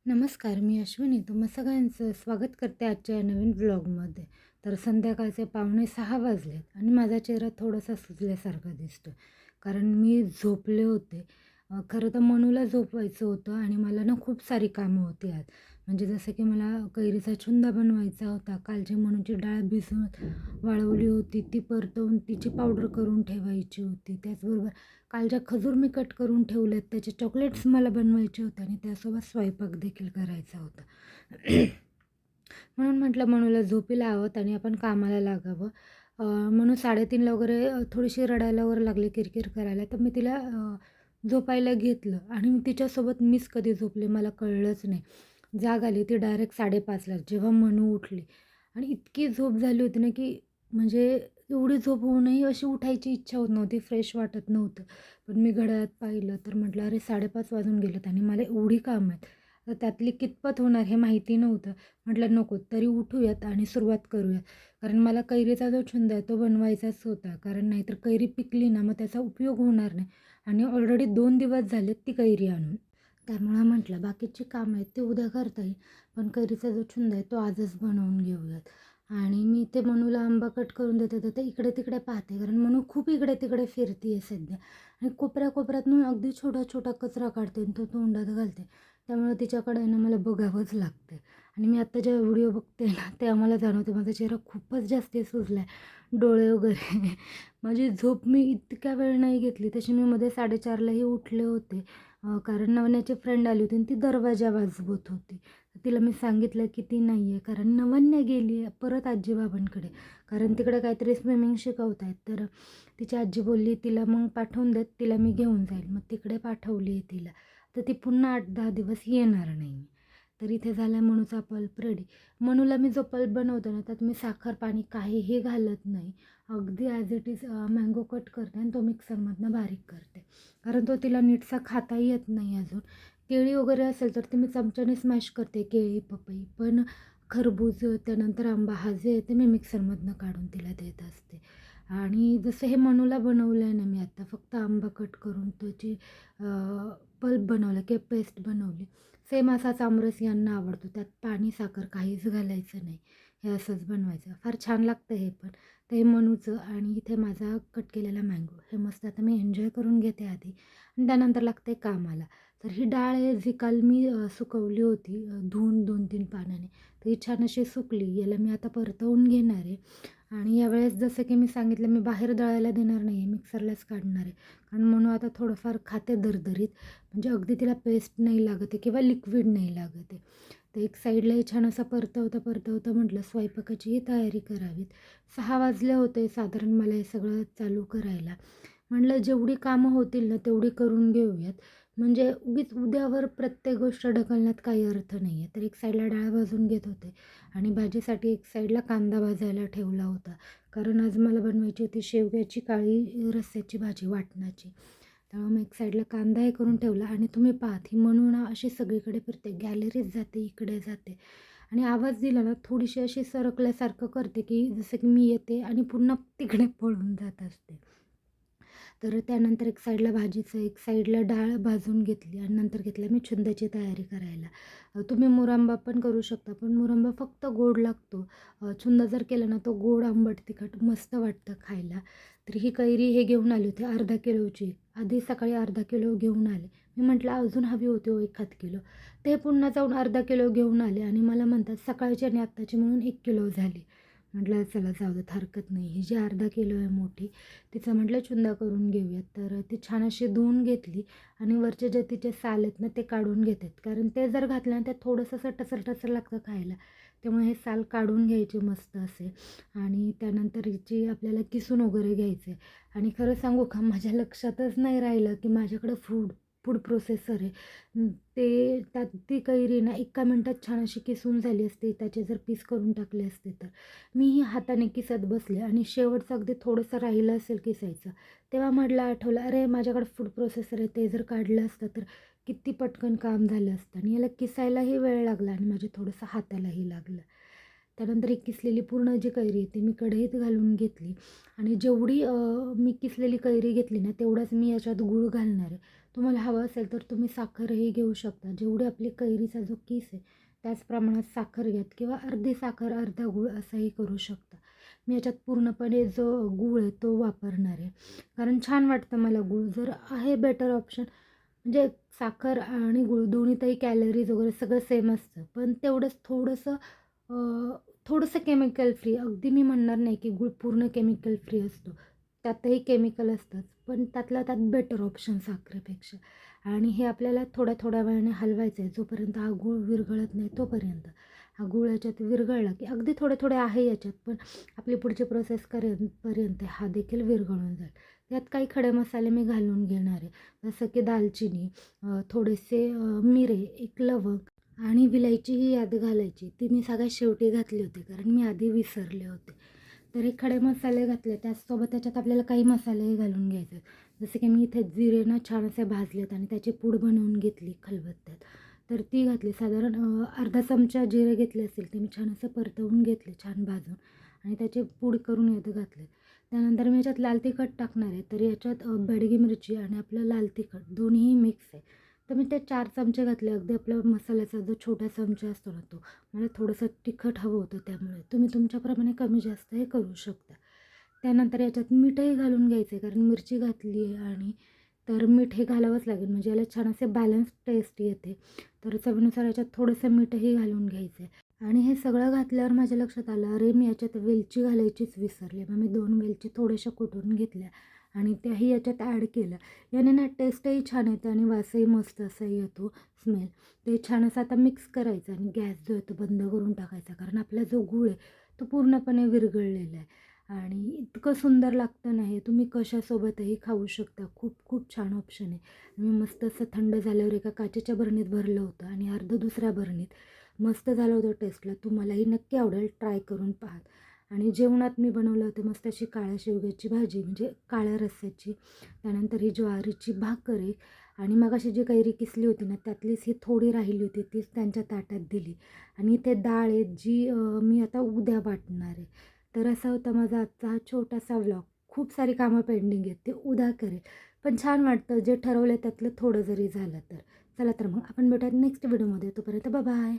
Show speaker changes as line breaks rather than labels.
नमस्कार, मी अश्विनी. तुम्हा सगळ्यांचं स्वागत करते आजच्या या नवीन व्लॉगमध्ये. तर संध्याकाळचे 5:45 वाजलेत आणि माझा चेहरा थोडासा सुजल्यासारखा दिसतो. कारण मी झोपले होते. खरं तर मनूला झोपवायचं होतं आणि मला ना खूप सारी कामं होती आज. म्हणजे जसं की मला कैरीचा छुंदा बनवायचा होता. कालची मनूची डाळ भिजवत वाळवली होती, ती परतवून तिची पावडर करून ठेवायची होती. त्याचबरोबर कालच्या खजूर मी कट करून ठेवलेत, त्याचे चॉकलेट्स मला बनवायचे होते आणि त्यासोबत स्वयंपाक देखील करायचा होता. म्हणून म्हटलं मनूला झोपी लावत आणि आपण कामाला लागावं. म्हणून 3:30ला वगैरे थोडीशी रडायला वगैरे लागली, किरकिर करायला. तर मी तिला झोपायला घेतलं आणि तिच्यासोबत मीच कधी झोपले मला कळलंच नाही. जाग आली ती डायरेक्ट 5:30ला जेव्हा मनू उठली आणि इतकी झोप झाली होती ना, की म्हणजे एवढी झोप होऊनही अशी उठायची इच्छा होत नव्हती, फ्रेश वाटत नव्हतं. पण मी घड्याळात पाहिलं तर म्हटलं, "अरे 5:30 वाजून गेलेत आणि मला एवढी कामं आहेत." तर त्यातली कितपत होणार हे माहिती नव्हतं. म्हटलं नको तरी उठूयात आणि सुरुवात करूयात. कारण मला कैरीचा जो छंद आहे तो बनवायचाच होता. कारण नाहीतर कैरी पिकली ना मग त्याचा उपयोग होणार नाही आणि ऑलरेडी 2 दिवस झालेत ती कैरी आणून. त्यामुळं म्हटलं बाकीची कामं आहेत ती उद्या करता येईल. पण कैरीचा जो छंद आहे तो आजच बनवून घेऊयात. आणि मी ते मनूला आंबा कट करून देते इकडे-तिकडे पाहते. कारण मनू खूप इकडे-तिकडे फिरती आहे सध्या आणि कोपऱ्या-कोपऱ्यातून अगदी छोटा-छोटा कचरा काढते आणि तो तोंडात घालते. त्यामुळे तिच्याकडे आहे ना मला बघावंच लागतं आणि मी आत्ता जे व्हिडिओ बघते ना ते आम्हाला जाणवतं माझा चेहरा खूपच जास्त सुजला आहे. डोळे वगैरे माझी झोप मी इतक्या वेळ नाही घेतली. तशी मी मध्ये 4:30लाही उठले होते. कारण नवन्याची फ्रेंड आली होती आणि ती दरवाजा वाजवत होती. तर तिला मी सांगितलं की ती नाही आहे. कारण नवन्या गेली आहे परत आजी-बाबांकडे. कारण तिकडे काहीतरी स्विमिंग शिकवत आहेत. तर तिची आजी बोलली, "तिला मग पाठवून देत, तिला मी घेऊन जाईल." मग तिकडे पाठवली आहे तिला. तर ती पुन्हा 8-10 दिवस येणार नाही. तर इथे झाला मनूचा पल्प रेडी. मनूला मी जो पल्प बनवते ना, त्यात मी साखर, पाणी काहीही घालत नाही. अगदी as it is mango cut करते आणि तो मिक्सरमधनं बारीक करते. कारण तो तिला नीटसा खाताही येत नाही अजून. केळी वगैरे असेल तर ती मी चमच्याने स्मॅश करते, केळी, पपई. पण खरबूज, त्यानंतर आंबा हा जे आहे ते मी मिक्सरमधनं काढून तिला देत असते. आणि जसं हे मनूला बनवलं आहे ना मी आता फक्त आंबा कट करून त्याची पल्प बनवलं किंवा पेस्ट बनवली. सेम असाच आमरस यांना आवडतो. त्यात पाणी, साखर काहीच घालायचं नाही. हे असंच बनवायचं. फार छान लागतं हे पण. तर हे मनूचं आणि इथे माझा कट केलेला मँगो. हे मस्त आता मी एन्जॉय करून घेते आधी आणि त्यानंतर लागते कामाला. तर ही डाळ आहे जी काल मी सुकवली होती धुवून 2-3 पाण्याने. तर ही छान अशी सुकली. याला मी आता परतवून घेणार आहे आणि यावेळेस जसं की मी सांगितलं मी बाहेर दळायला देणार नाही आहे, मिक्सरलाच काढणार आहे. कारण म्हणून आता थोडंफार खाते दरदरीत. म्हणजे अगदी तिला पेस्ट नाही लागत आहे किंवा लिक्विड नाही लागत आहे. तर एक साईडलाही छान असं परतवता म्हटलं स्वयंपाकाचीही तयारी करावीत. 6 वाजले होते साधारण मला हे सगळं चालू करायला. म्हटलं जेवढी कामं होतील ना तेवढी करून घेऊयात. म्हणजे उगीच उद्यावर प्रत्येक गोष्ट ढकलण्यात काही अर्थ नाही आहे. तर एक साईडला डाळ भाजून घेत होते आणि भाजीसाठी एक साईडला कांदा भाजायला ठेवला होता. कारण आज मला बनवायची होती शेवग्याची काळी रस्स्याची भाजी वाटणाची. त्यामुळे मग एक साईडला कांदा हे करून ठेवला आणि तुम्ही पाहत ही म्हणून अशी सगळीकडे फिरते. गॅलरीत जाते, इकडे जाते आणि आवाज दिला ना थोडीशी अशी सरकल्यासारखं करते, की जसं की मी येते आणि पुन्हा तिकडे पळून जात असते. तर त्यानंतर एक साईडला भाजीचं, एक साईडला डाळ भाजून घेतली आणि नंतर घेतला मी छुंदाची तयारी करायला. तुम्ही मुरंबा पण करू शकता, पण मुरंबा फक्त गोड लागतो. छुंदा जर केला ना, तो गोड, आंबट, तिखट मस्त वाटतं खायला. तर ही कैरी हे घेऊन आली होती अर्धा किलोची. आधी सकाळी अर्धा किलो घेऊन आले. मी म्हटलं अजून हवी होती हो 1/2 किलो. ते पुन्हा जाऊन अर्धा किलो घेऊन आले आणि मला म्हणतात सकाळची आणि आत्ताची म्हणून 1 किलो झाली. म्हटलं चला जाऊ देत हरकत नाही. ही जी अर्धा किलो आहे मोठी तिचा म्हटलं चुंदा करून घेऊयात. तर ती छान अशी धुवून घेतली आणि वरचे जे तिचे साल आहेत ना ते काढून घेतात. कारण ते जर घातलं ना ते थोडंसं असं टसर-टसर लागतं खायला. त्यामुळे हे साल काढून घ्यायचे मस्त असे आणि त्यानंतर हिची आपल्याला किसून वगैरे घ्यायचं आहे. आणि खरं सांगू का माझ्या लक्षातच नाही राहिलं की माझ्याकडं फूड फूड प्रोसेसर आहे. ते त्यात ती कैरी ना एका मिनिटात छान अशी किसून झाली असती. त्याचे जर पीस करून टाकले असते तर. मीही हाताने किसत बसले आणि शेवटचं अगदी थोडंसं राहिलं असेल किसायचं. तेव्हा म्हटलं आठवलं, "अरे माझ्याकडे फूड प्रोसेसर आहे, ते जर काढलं असतं तर किती पटकन काम झालं असतं." आणि याला किसायलाही वेळ लागला आणि माझ्या थोडंसं हातालाही लागलं. त्यानंतर एक किसलेली पूर्ण जी कैरी आहे ती मी कढईत घालून घेतली आणि जेवढी मी किसलेली कैरी घेतली ना तेवढाच मी याच्यात गूळ घालणार आहे. तुम्हाला हवं असेल तर तुम्ही साखरही घेऊ शकता. जेवढी आपली कैरीचा जो किस आहे त्याच प्रमाणात साखर घ्यात किंवा अर्धी साखर अर्धा गूळ असंही करू शकता. मी याच्यात पूर्णपणे जो गूळ आहे तो वापरणार आहे. कारण छान वाटतं मला गूळ. जर आहे बेटर ऑप्शन म्हणजे साखर आणि गूळ दोन्हीतही कॅलरीज वगैरे सगळं सेम असतं. पण तेवढंच थोडंसं केमिकल फ्री. अगदी मी म्हणणार नाही की गूळ पूर्ण केमिकल फ्री असतो. त्यातही केमिकल असतंच. पण त्यातल्या त्यात बेटर ऑप्शन साखरेपेक्षा. आणि हे आपल्याला थोड्या वेळाने हलवायचं आहे. जोपर्यंत हा गूळ विरघळत नाही तोपर्यंत. हा गूळ याच्यात विरघळला की अगदी थोडे आहे याच्यात, पण आपली पुढची प्रोसेस पर्यंत हा देखील विरघळून जाईल. त्यात काही खडे मसाले मी घालून घेणार आहे. जसं की दालचिनी, थोडेसे मिरे, एक लवंग आणि विलायचीही यात घालायची. ती मी सगळ्यात शेवटी घातली होती कारण मी आधी विसरले होते. तर हे खडे मसाले घातले. त्याचसोबत त्याच्यात आपल्याला काही मसालेही घालून घ्यायचे. जसे की मी इथे जिरे ना छान असे भाजलेत आणि त्याची पूड बनवून घेतली खलबत्त्यात. तर ती घातली. साधारण अर्धा चमचा जिरे घेतले असेल ते मी छान असं परतवून घेतले छान भाजून आणि त्याची पूड करून यात घातले. त्यानंतर मी याच्यात लाल तिखट टाकणार आहे. तर याच्यात बेडगी मिरची आणि आपलं लाल तिखट दोन्हीही मिक्स आहे. तर मी ते 4 चमचे घातले. अगदी आपल्या मसाल्याचा जो छोटा चमचा असतो ना तो. मला थोडंसं तिखट हवं होतं त्यामुळे. तुम्ही तुमच्याप्रमाणे कमी जास्त हे करू शकता. त्यानंतर याच्यात मीठही घालून घ्यायचं आहे कारण मिरची घातली आहे आणि तर मीठ हे घालावंच लागेल म्हणजे याला छान असे बॅलन्स टेस्ट येते. तर चवीनुसार याच्यात थोडंसं मीठही घालून घ्यायचं आहे. आणि हे सगळं घातल्यावर माझ्या लक्षात आलं, अरे मी याच्यात वेलची घालायचीच विसरले. मग मी 2 वेलची थोड्याशा कुटून घेतल्या आणि त्याही याच्यात ॲड केल्या. याने ना टेस्टही छान येतं आणि वासही मस्त असा येतो स्मेल. ते छान असं आता मिक्स करायचं आणि गॅस जो आहे तो बंद करून टाकायचा. कारण आपला जो गूळ आहे तो पूर्णपणे विरघळलेला आहे आणि इतकं सुंदर लागतं ना हे. तुम्ही कशासोबतही खाऊ शकता. खूप छान ऑप्शन आहे. मी मस्त असं थंड झाल्यावर एका काचेच्या बरणीत भरलं होतं आणि अर्धं दुसऱ्या बरणीत. मस्त झालं होतं टेस्टला. तुम्हालाही नक्की आवडेल, ट्राय करून पहा. आणि जेवणात मी बनवलं होतं मस्त अशी काळ्या शेवग्याची भाजी म्हणजे काळ्या रस्स्याची. त्यानंतर ही ज्वारीची भाकर आहे आणि मगाशी जी कैरी किसली होती ना त्यातलीच ही थोडी राहिली होती तीच त्यांच्या ताटात दिली. आणि इथे डाळ आहे जी मी आता उद्या वाटणार आहे. तर असा होता माझा आजचा हा छोटासा व्लॉग. खूप सारी कामं पेंडिंग आहेत ते उद्या करेल. पण छान वाटतं जे ठरवलं त्यातलं थोडं जरी झालं तर. चला तर मग आपण भेटूयात नेक्स्ट व्हिडिओमध्ये. तोपर्यंत बाय.